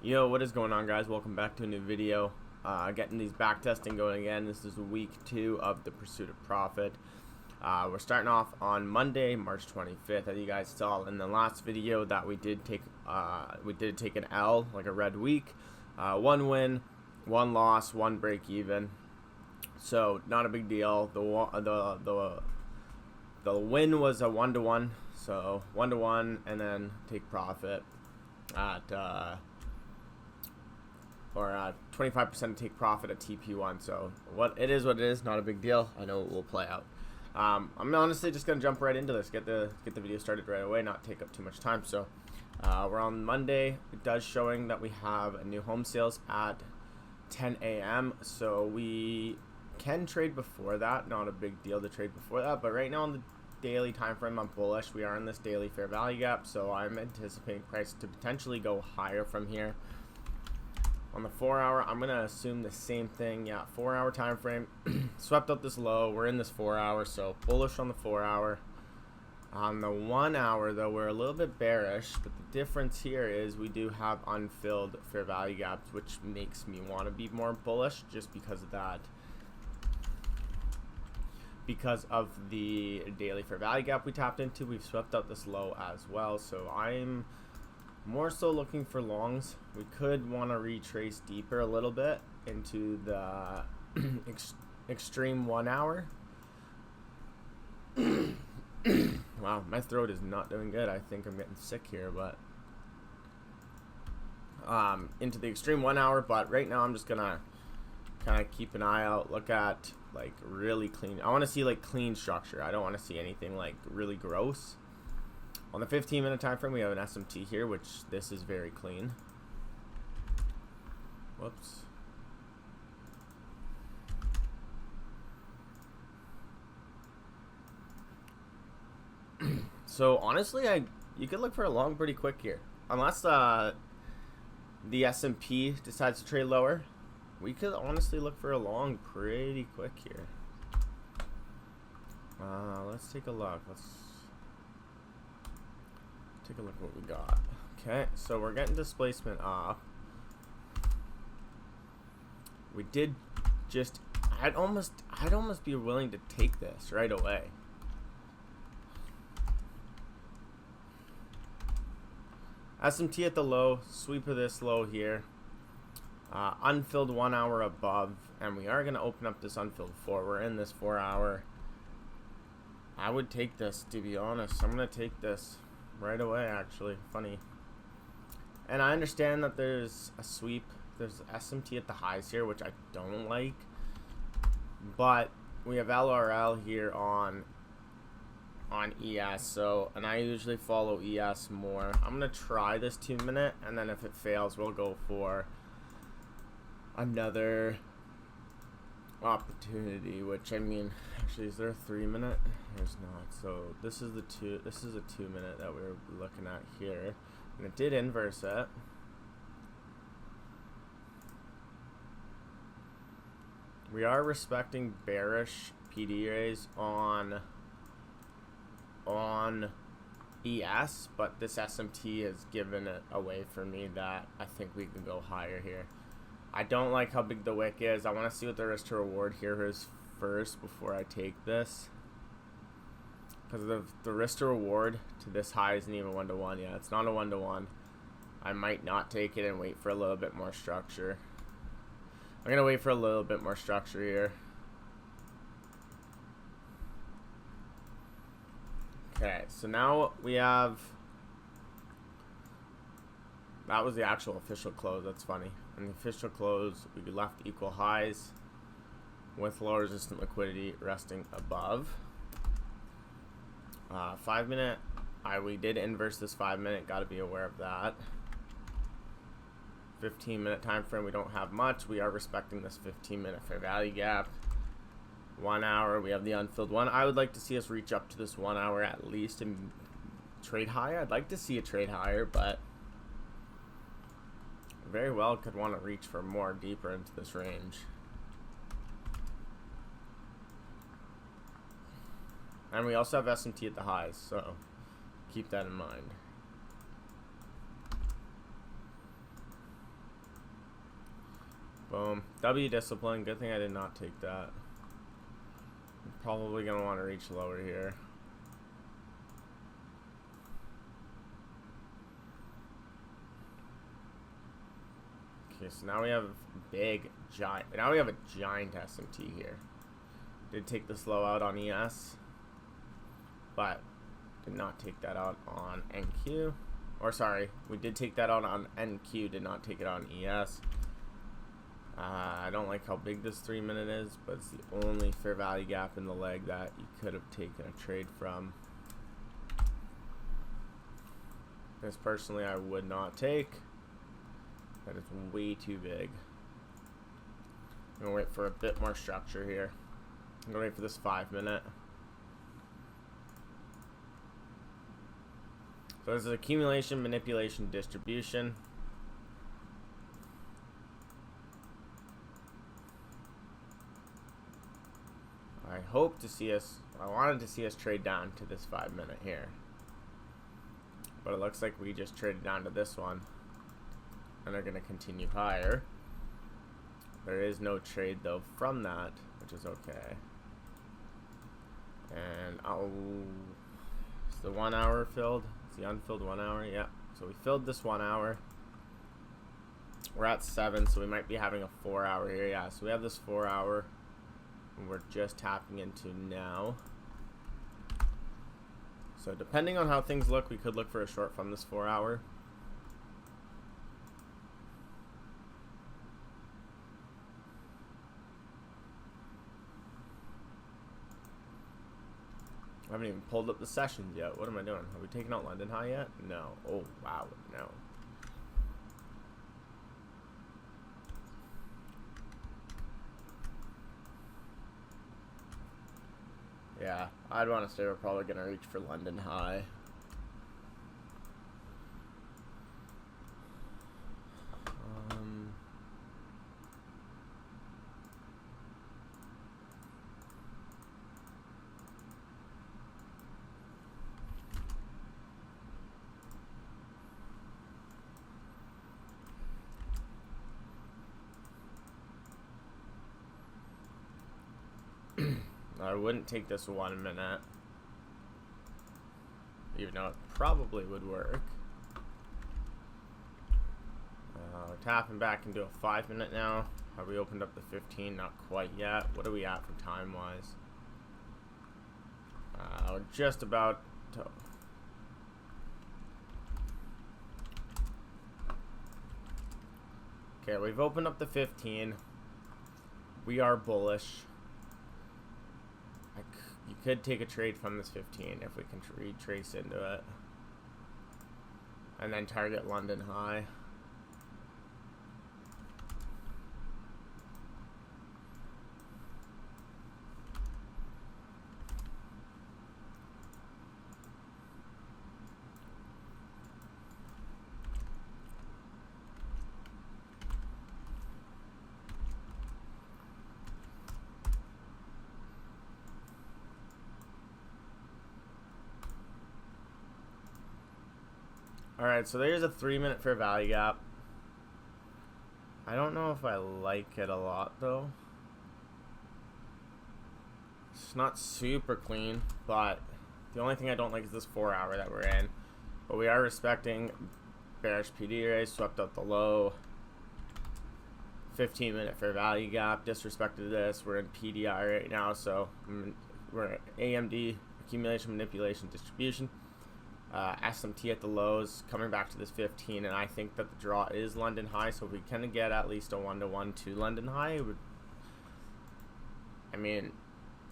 Yo, what is going on, guys? Welcome back to a new video. Getting these back testing going again. This is week 2 of the pursuit of profit. We're starting off on Monday, March 25th. As you guys saw in the last video, that we did take an L, like a red week. 1 win, 1 loss, 1 break even. So not a big deal. The win was a 1-to-1, so 1-to-1, and then take profit at 25% take profit at TP1. So what it is, not a big deal. I know it will play out. I'm honestly just gonna jump right into this, get the video started right away, not take up too much time. So we're on Monday. It does showing that we have a new home sales at 10 a.m. so we can trade before that. Not a big deal to trade before that, but right now on the daily time frame, I'm bullish. We are in this daily fair value gap, so I'm anticipating price to potentially go higher from here. On the 4-hour, I'm gonna assume the same thing. Yeah, 4-hour time frame. Swept up this low. We're in this 4-hour, so bullish on the 4-hour. On the 1-hour, though, we're a little bit bearish, but the difference here is we do have unfilled fair value gaps, which makes me want to be more bullish just because of that. Because of the daily fair value gap we tapped into, we've swept up this low as well. So I'm more so looking for longs. We could want to retrace deeper a little bit into the extreme 1-hour. Wow, my throat is not doing good. I think I'm getting sick here, but into the extreme 1-hour. But right now I'm just gonna kind of keep an eye out, look at like really clean. I want to see like clean structure. I don't want to see anything like really gross. On the 15-minute time frame, we have an SMT here, which this is very clean. Whoops. So honestly, you could look for a long pretty quick here, unless the S&P decides to trade lower. We could honestly look for a long pretty quick here. Let's take a look. Let's take a look at what we got. Okay, so we're getting displacement up. We did just, I'd almost be willing to take this right away. SMT at the low, sweep of this low here. Unfilled 1-hour above, and we are going to open up this unfilled 4. We're in this 4-hour. I would take this, to be honest. I'm going to take this right away, actually. Funny. And I understand that there's a sweep. There's SMT at the highs here, which I don't like. But we have LRL here on ES, so, and I usually follow ES more. I'm going to try this 2-minute, and then if it fails, we'll go for another opportunity, which, I mean, actually, is there a 3-minute? There's not. So this is a 2-minute that we're looking at here, and it did inverse it. We are respecting bearish PD rays on ES, but this SMT has given it away for me that I think we can go higher here. I don't like how big the wick is. I want to see what the risk to reward here is first before I take this. Because the risk to reward to this high isn't even 1-to-1. Yeah, it's not a 1-to-1. I might not take it and wait for a little bit more structure. I'm going to wait for a little bit more structure here. Okay, so now we have, that was the actual official close. That's funny. In the official close, we left equal highs with low resistant liquidity resting above. 5-minute, we did inverse this 5-minute. Got to be aware of that. 15-minute time frame, we don't have much. We are respecting this 15-minute fair value gap. 1-hour, we have the unfilled 1. I would like to see us reach up to this 1-hour at least and trade higher. I'd like to see a trade higher, but very well could want to reach for more deeper into this range. And we also have SMT at the highs, so keep that in mind. Boom. W discipline. Good thing I did not take that. I'm probably going to want to reach lower here. Okay, so now we have now we have a giant SMT here. Did take this low out on ES, but did not take that out on NQ. Or sorry, we did take that out on NQ, did not take it on ES. I don't like how big this 3 minute is, but it's the only fair value gap in the leg that you could have taken a trade from. This personally I would not take. That is way too big. I'm gonna wait for a bit more structure here. I'm gonna wait for this 5 minute. So this is accumulation, manipulation, distribution. I wanted to see us trade down to this 5 minute here. But it looks like we just traded down to this one. And they're gonna continue higher. There is no trade though from that, which is okay. And is the 1 hour filled? Is the unfilled 1 hour? Yeah. So we filled this 1 hour. We're at 7, so we might be having a 4 hour here. Yeah, so we have this 4 hour. And we're just tapping into now. So depending on how things look, we could look for a short from this 4 hour. I haven't even pulled up the sessions yet. What am I doing? Have we taken out London High yet? No. Oh, wow. No. Yeah, I'd want to say we're probably going to reach for London High. I wouldn't take this 1 minute, even though it probably would work. We're tapping back into a 5 minute now. Have we opened up the 15? Not quite yet. What are we at for time wise? We're just about to. Okay, we've opened up the 15. We are bullish. You could take a trade from this 15 if we can retrace into it. And then target London High. Alright, so there's a 3 minute fair value gap. I don't know if I like it a lot though. It's not super clean, but the only thing I don't like is this 4 hour that we're in. But we are respecting bearish PD raise, swept out the low. 15 minute fair value gap, disrespected this. We're in PDI right now, so we're at AMD, accumulation, manipulation, distribution. SMT at the lows, coming back to this 15, and I think that the draw is London High, so if we can get at least a 1-to-1 to London High,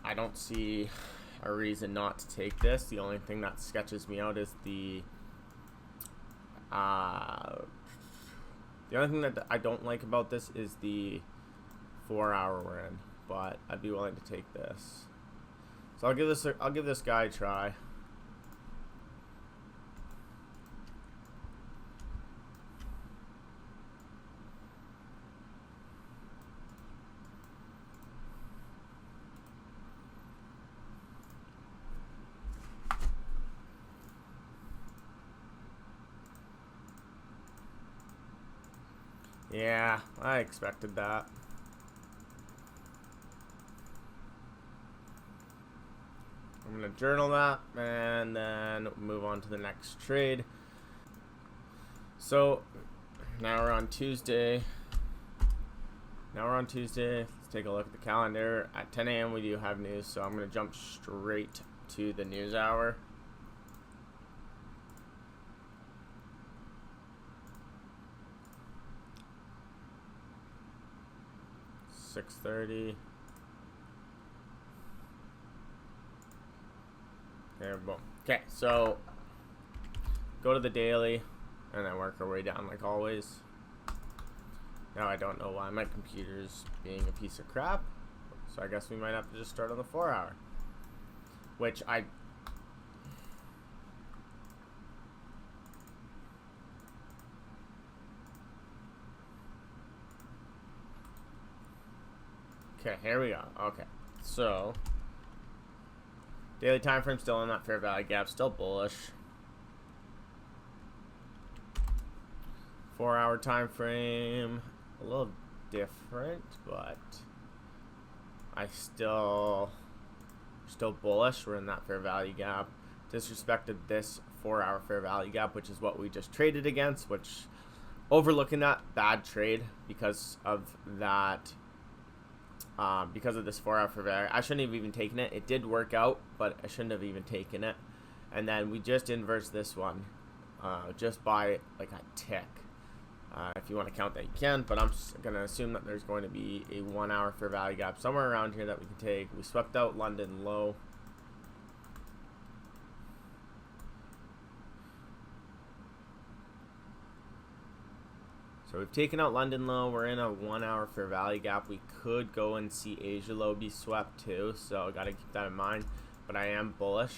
I don't see a reason not to take this. The only thing that sketches me out is the only thing that I don't like about this is the 4 hour we're in, but I'd be willing to take this. So I'll give this guy a try. Yeah, I expected that. I'm going to journal that and then move on to the next trade. So now we're on Tuesday. Let's take a look at the calendar. At 10 a.m. we do have news, so I'm going to jump straight to the news hour. $6:30. There, boom. Okay, so go to the daily and then work our way down like always. Now I don't know why my computer's being a piece of crap, so I guess we might have to just start on the 4 hour, which okay, here we go. Okay, so daily time frame still in that fair value gap, still bullish. 4 hour time frame, a little different, but I still bullish. We're in that fair value gap. Disrespected this 4 hour fair value gap, which is what we just traded against, which overlooking that bad trade because of that. Because of this 4 hour fair value, I shouldn't have even taken it. It did work out, but I shouldn't have even taken it. And then we just inverse this one, just by like a tick. If you want to count that, you can, but I'm just going to assume that there's going to be a 1 hour fair value gap somewhere around here that we can take. We swept out London low. So we've taken out London low. We're in a 1 hour fair value gap. We could go and see Asia low be swept too, so got to keep that in mind. But I am bullish.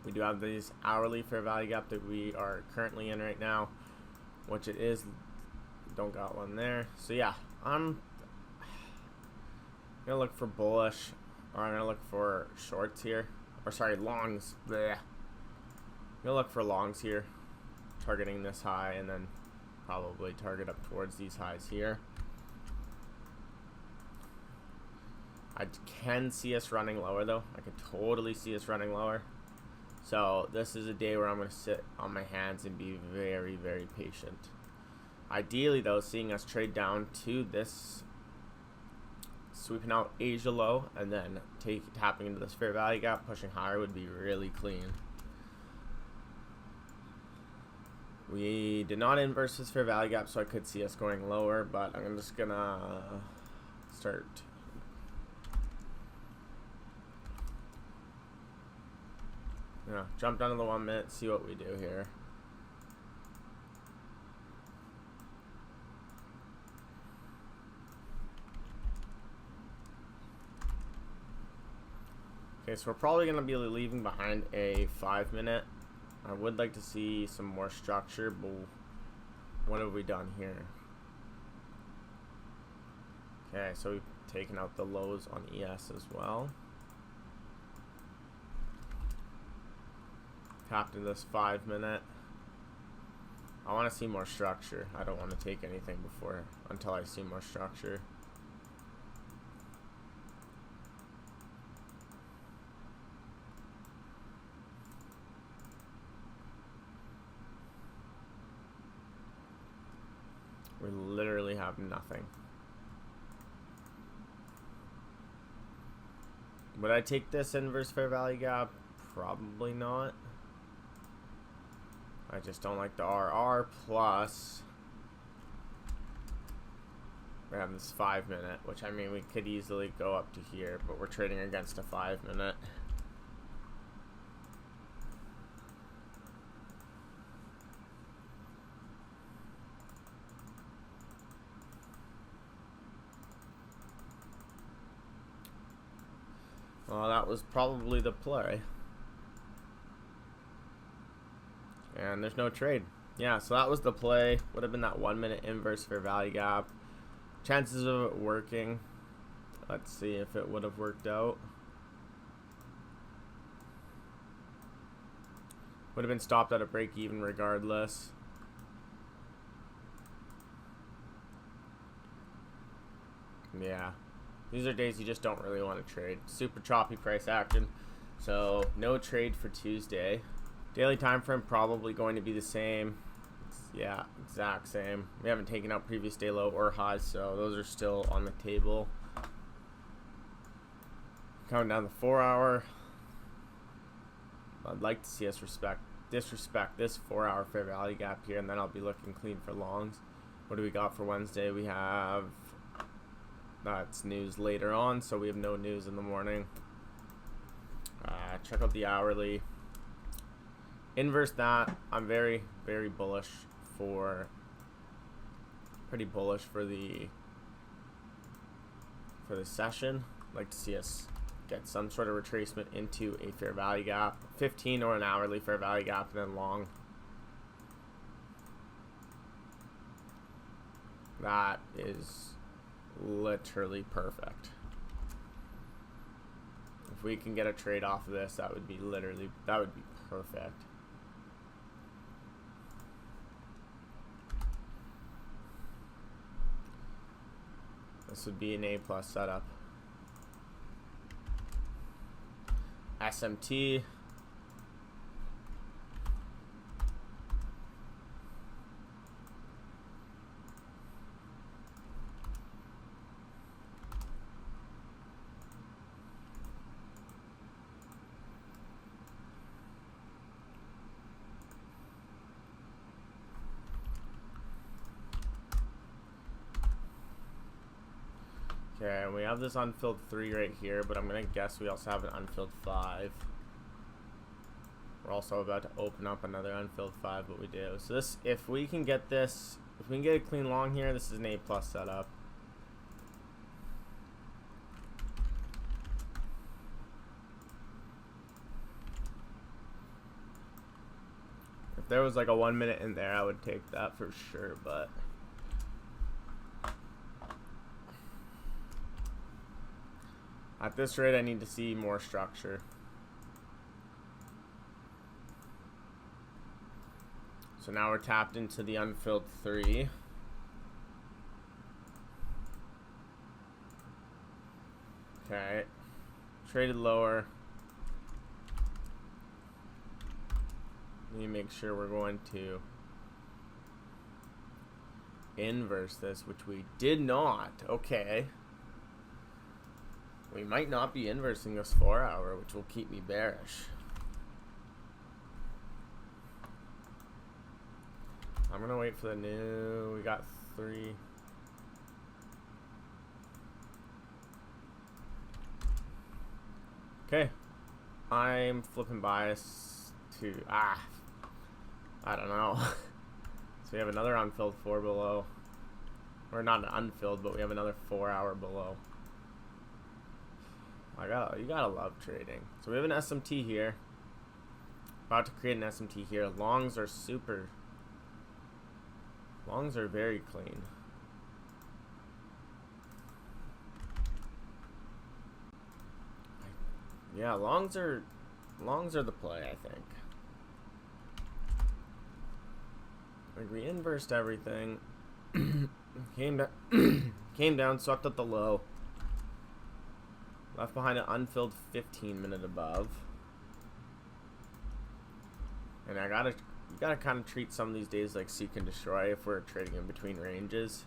We do have these hourly fair value gap that we are currently in right now, which it is. Don't got one there. So yeah, I'm gonna look for bullish, or I'm gonna look for shorts here, or sorry, longs. Blech. I'm gonna look for longs here, targeting this high, and then probably target up towards these highs here. I can see us running lower though. I can totally see us running lower. So this is a day where I'm going to sit on my hands and be very, very patient. Ideally though, seeing us trade down to this, sweeping out Asia low, and then tapping into this fair value gap, pushing higher would be really clean. We did not inverse this fair value gap, so I could see us going lower, but I'm just going to start. Yeah, jump down to the 1 minute, see what we do here. Okay, so we're probably going to be leaving behind a 5 minute. I would like to see some more structure, but what have we done here? Okay, so we've taken out the lows on ES as well. Tapped in this 5 minute. I want to see more structure. I don't want to take anything until I see more structure. We literally have nothing. Would I take this inverse fair value gap? Probably not. I just don't like the RR, plus we have this 5 minute, which I mean we could easily go up to here, but we're trading against a 5 minute. Well, that was probably the play. And there's no trade. Yeah, so that was the play. Would have been that 1 minute inverse fair value gap. Chances of it working. Let's see if it would have worked out. Would have been stopped at a break even regardless. Yeah. These are days you just don't really want to trade. Super choppy price action. So no trade for Tuesday. Daily time frame probably going to be the same. Yeah, exact same. We haven't taken out previous day low or highs, so those are still on the table. Coming down the 4 hour. I'd like to see us disrespect this 4 hour fair value gap here, and then I'll be looking clean for longs. What do we got for Wednesday? We have that's news later on, so we have no news in the morning. Check out the hourly. Inverse that. I'm very, very bullish for, pretty bullish for the session. I'd like to see us get some sort of retracement into a fair value gap, 15 or an hourly fair value gap, and then long. That is literally perfect. If we can get a trade off of this, that would be perfect. This would be an A+ setup. SMT. Okay, and we have this unfilled 3 right here, but I'm going to guess we also have an unfilled 5. We're also about to open up another unfilled 5, but we do. So this, if we can get this, if we can get a clean long here, this is an A+ setup. If there was like a 1 minute in there, I would take that for sure, but at this rate, I need to see more structure. So now we're tapped into the unfilled 3. Okay. Traded lower. Let me make sure we're going to inverse this, which we did not. Okay. We might not be inversing this 4 hour, which will keep me bearish. I'm gonna wait for the new. We got 3. Okay. I'm flipping bias to I don't know. So we have another unfilled 4 below. Or not an unfilled, but we have another 4 hour below. You gotta love trading. So we have an SMT here. About to create an SMT here. Longs are very clean. Yeah, longs are the play, I think. Like, we inversed everything. came down, swept up the low. Left behind an unfilled 15-minute above. And you gotta kind of treat some of these days like seek and destroy if we're trading in between ranges.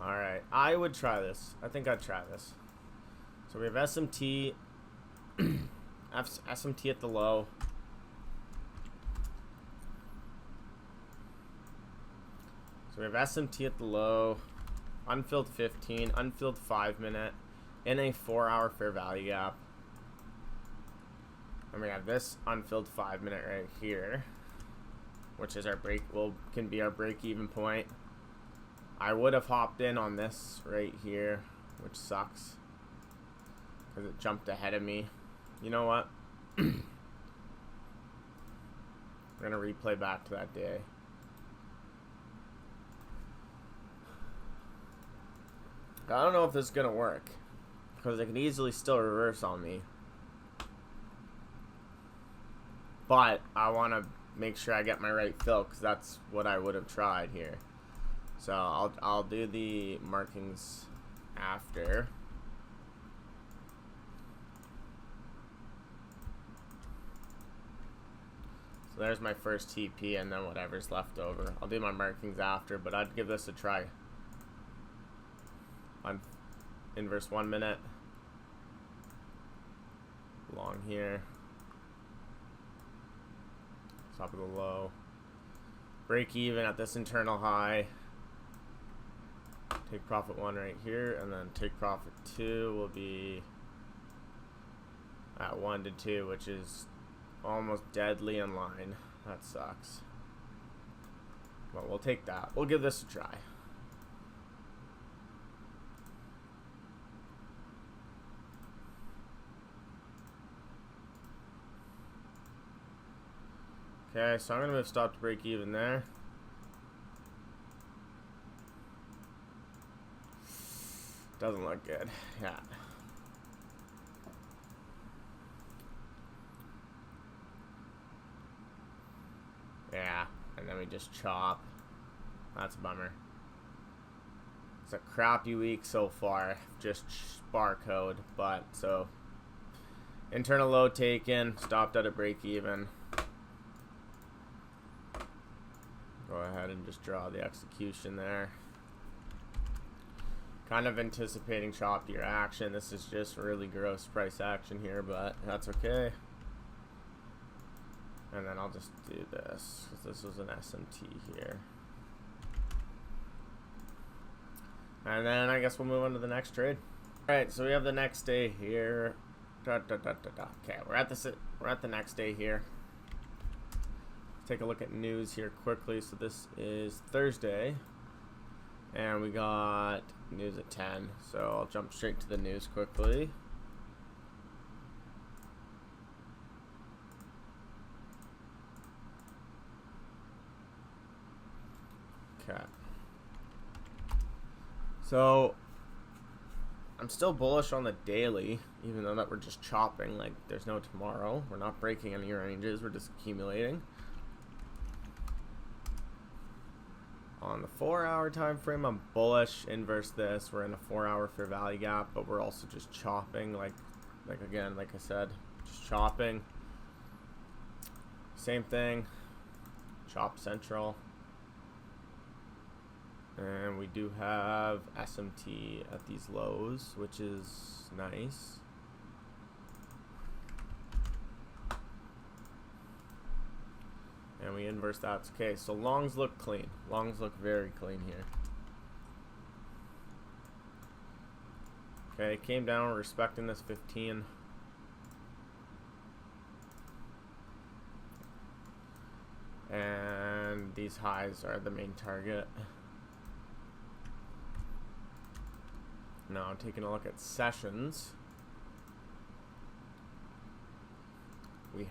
Alright, I would try this. I think I'd try this. So we have SMT, SMT at the low. we have SMT at the low, unfilled 15, unfilled 5 minute, in a 4-hour fair value gap. And we have this unfilled 5 minute right here, which is our can be our break even point. I would have hopped in on this right here, which sucks because it jumped ahead of me. You know what? We're gonna replay back to that day. I don't know if this is gonna work because it can easily still reverse on me, but I want to make sure I get my right fill because that's what I would have tried here. So I'll do the markings after. So there's my first TP and then whatever's left over. I'll do my markings after, but I'd give this a try. On inverse 1 minute. Long here. Top of the low. Break even at this internal high. Take profit 1 right here, and then take profit 2 will be at 1 to 2, which is almost deadly in line. That sucks. But we'll take that. We'll give this a try. Okay, so I'm going to move stop to break even there. Doesn't look good. Yeah. Yeah, and then we just chop. That's a bummer. It's a crappy week so far. Just barcode, but so internal low taken, stopped at a break even. Go ahead and just draw the execution there. Kind of anticipating choppier action. This is just really gross price action here, but that's okay. And then I'll just do this, because this was an SMT here. And then I guess we'll move on to the next trade. Alright, so we have the next day here. Okay, we're at the next day here. Take a look at news here quickly. So this is Thursday, and we got news at 10. So I'll jump straight to the news quickly. Okay. So I'm still bullish on the daily, even though that we're just chopping. Like there's no tomorrow. We're not breaking any ranges. We're just accumulating. On the 4-hour time frame, I'm bullish. Inverse this, we're in a 4-hour fair value gap, but we're also just chopping. Like again, like I said, just chopping. Same thing. Chop central. And we do have SMT at these lows, which is nice. And we inverse that. Okay, so longs look clean. Longs look very clean here. Okay, came down, we're respecting this 15. And these highs are the main target. Now I'm taking a look at sessions. We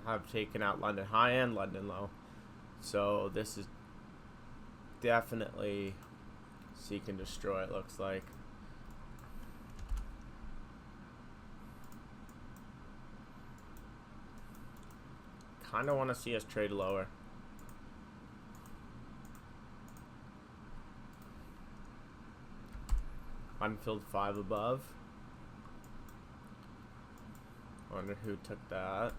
have taken out London high and London low. So this is definitely seek and destroy, it looks like. Kind of want to see us trade lower. Unfilled 5 above. Wonder who took that.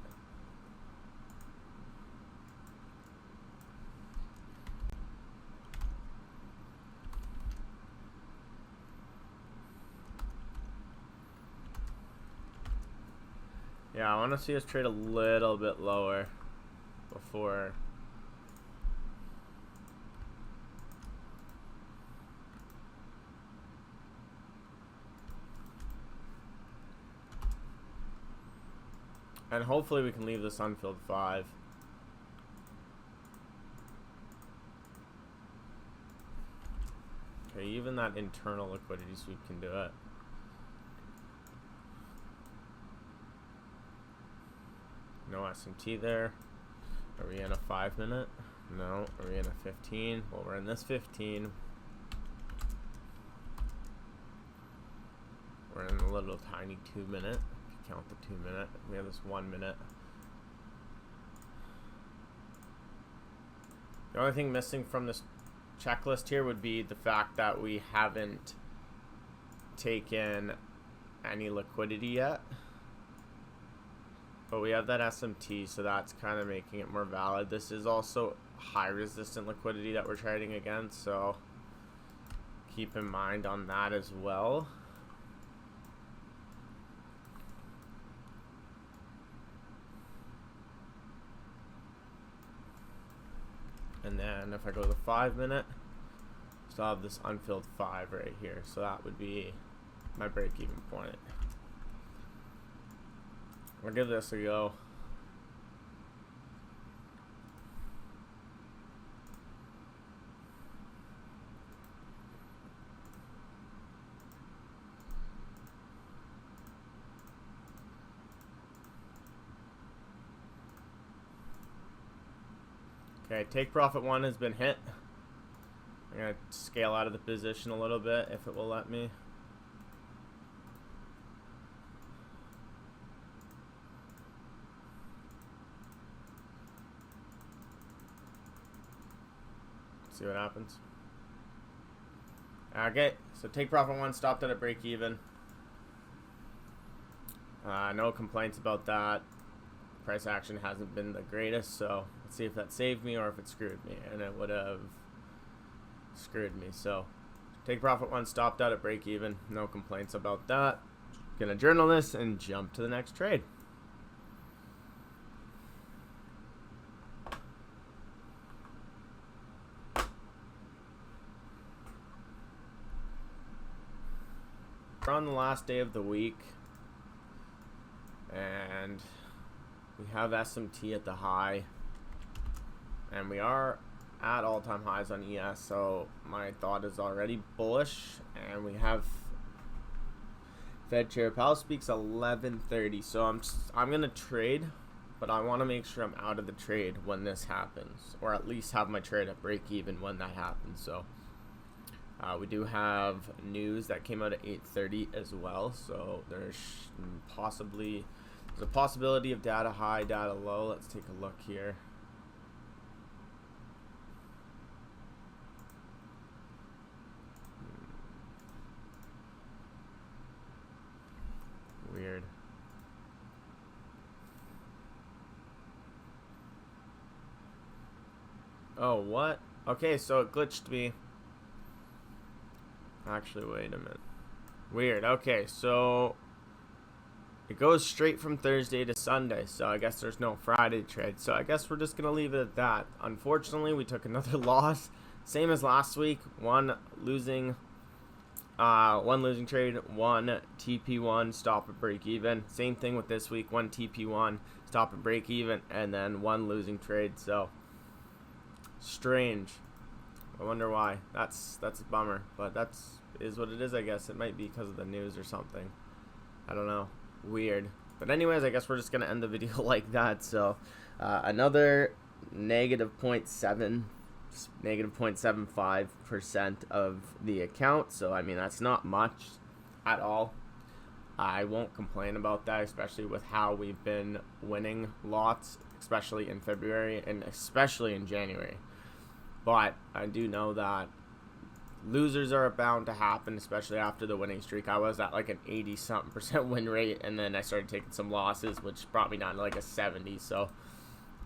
Yeah, I want to see us trade a little bit lower before. And hopefully we can leave this unfilled 5. Okay, even that internal liquidity sweep can do it. No SMT there. Are we in a 5-minute? No. Are we in a 15? Well, we're in this 15. We're in a little tiny 2-minute. If you count the 2-minute, we have this 1-minute. The only thing missing from this checklist here would be the fact that we haven't taken any liquidity yet. But we have that SMT, so that's kind of making it more valid. This is also high resistant liquidity that we're trading against, so keep in mind on that as well. And then if I go to the 5-minute, still have this unfilled 5 right here, so that would be my break-even point. We'll give this a go. Okay, take profit 1 has been hit. I'm going to scale out of the position a little bit if it will let me. See what happens. Okay, so take profit 1 stopped at a break even. No complaints about that. Price action hasn't been the greatest, so let's see if that saved me or if it screwed me, and it would have screwed me. So take profit 1 stopped out at break even. No complaints about that. Gonna journal this and jump to the next trade. We're on the last day of the week, and we have SMT at the high, and we are at all-time highs on ES, so my thought is already bullish. And we have Fed Chair Powell speaks 11:30, so I'm gonna trade, but I want to make sure I'm out of the trade when this happens, or at least have my trade at break even when that happens. So we do have news that came out at 8:30 as well, so there's a possibility of data high, data low. Let's take a look here. Weird. Oh, what? Okay, so it glitched me. Actually, wait a minute. Weird. Okay, so it goes straight from Thursday to Sunday, so I guess there's no Friday trade. So I guess we're just going to leave it at that. Unfortunately, we took another loss. Same as last week. One losing trade, one TP1 stop at break even. Same thing with this week. One TP1 stop at break even, and then one losing trade. So strange. I wonder why. That's a bummer, but is what it is, I guess. It might be because of the news or something. I don't know. Weird. But anyways, I guess we're just gonna end the video like that. So another -0.75% of the account. So I mean, that's not much at all. I won't complain about that, especially with how we've been winning lots, especially in February and especially in January. But I do know that losers are bound to happen, especially after the winning streak. I was at like an 80-something% win rate, and then I started taking some losses, which brought me down to like a 70. So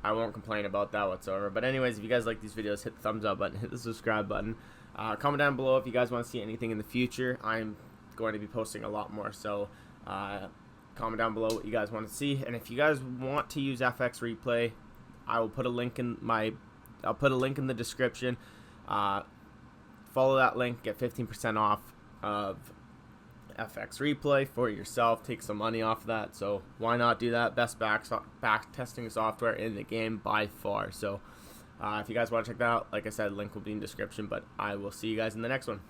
I won't complain about that whatsoever. But anyways, if you guys like these videos, hit the thumbs up button, hit the subscribe button. Comment down below if you guys want to see anything in the future. I'm going to be posting a lot more, so comment down below what you guys want to see. And if you guys want to use FX Replay, I will put a link in the description. Follow that link, get 15% off of FX replay for yourself, take some money off of that. So why not do that? Best back testing software in the game by far. So if you guys want to check that out, like I said, link will be in the description, but I will see you guys in the next one.